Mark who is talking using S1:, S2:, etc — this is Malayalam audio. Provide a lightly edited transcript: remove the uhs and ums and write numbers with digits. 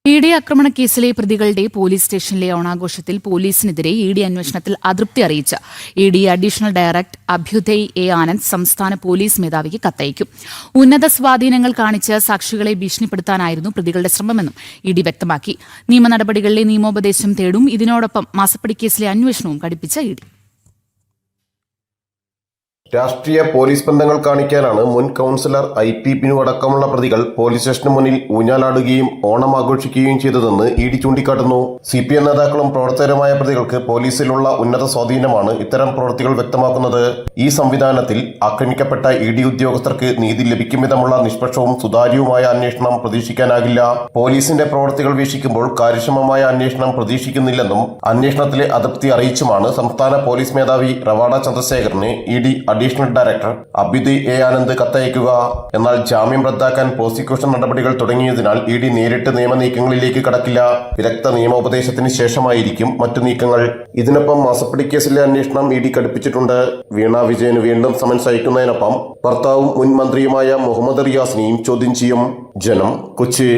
S1: ഇ.ഡി. ആക്രമണ കേസിലെ പ്രതികളുടെ പോലീസ് സ്റ്റേഷനിലെ ഓണാഘോഷത്തിൽ പോലീസിനെതിരെ ഇ.ഡി. അന്വേഷണത്തിൽ അതൃപ്തി അറിയിച്ച ED. Additional director Abhyuday A. Anand സംസ്ഥാന പോലീസ് മേധാവിക്ക് കത്തയക്കും. ഉന്നത സ്വാധീനങ്ങൾ കാണിച്ച് സാക്ഷികളെ ഭീഷണിപ്പെടുത്താനായിരുന്നു പ്രതികളുടെ ശ്രമമെന്നും ഇ.ഡി. വ്യക്തമാക്കി. നിയമ നടപടികളിലെ നിയമോപദേശം തേടും. ഇതിനോടൊപ്പം മാസപ്പടി കേസിലെ അന്വേഷണവും കടുപ്പിച്ച ഇ.ഡി.
S2: രാഷ്ട്രീയ പോലീസ് ബന്ധങ്ങൾ കാണിക്കാനാണ് മുൻ കൌൺസിലർ I.P. ബിനു അടക്കമുള്ള പ്രതികൾ പോലീസ് സ്റ്റേഷന് മുന്നിൽ ഊഞ്ഞാലാടുകയും ഓണം ആഘോഷിക്കുകയും ചെയ്തതെന്ന് ഇ.ഡി. ചൂണ്ടിക്കാട്ടുന്നു. CPM നേതാക്കളും പ്രവർത്തകരുമായ പ്രതികൾക്ക് പോലീസിലുള്ള ഉന്നത സ്വാധീനമാണ് ഇത്തരം പ്രവൃത്തികൾ വ്യക്തമാക്കുന്നത്. ഈ സംവിധാനത്തിൽ ആക്രമിക്കപ്പെട്ട ഇ.ഡി. ഉദ്യോഗസ്ഥർക്ക് നീതി ലഭിക്കും വിധമുള്ള നിഷ്പക്ഷവും സുതാര്യവുമായ അന്വേഷണം പ്രതീക്ഷിക്കാനാകില്ല. പോലീസിന്റെ പ്രവൃത്തികൾ വീക്ഷിക്കുമ്പോൾ കാര്യക്ഷമമായ അന്വേഷണം പ്രതീക്ഷിക്കുന്നില്ലെന്നും അന്വേഷണത്തിലെ അതൃപ്തി അറിയിച്ചുമാണ് സംസ്ഥാന പോലീസ് മേധാവി റവാഡ ചന്ദ്രശേഖറിന് ED. Additional director Abhyuday A. Anand കത്തയക്കുക. എന്നാൽ ജാമ്യം റദ്ദാക്കാൻ പ്രോസിക്യൂഷൻ നടപടികൾ തുടങ്ങിയതിനാൽ ഇ.ഡി. നേരിട്ട് നിയമനീക്കങ്ങളിലേക്ക് കടക്കില്ല. വിദഗ്ധ നിയമോപദേശത്തിന് ശേഷമായിരിക്കും മറ്റു നീക്കങ്ങൾ. ഇതിനൊപ്പം മാസപ്പടി കേസിലെ അന്വേഷണം ഇ.ഡി. കടുപ്പിച്ചിട്ടുണ്ട്. വീണ വിജയന് വീണ്ടും സമൻസ് അയക്കുന്നതിനൊപ്പം ഭർത്താവും മുൻ മന്ത്രിയുമായ മുഹമ്മദ് റിയാസിനെയും ചോദ്യം ചെയ്യും. ജനം, കൊച്ചി.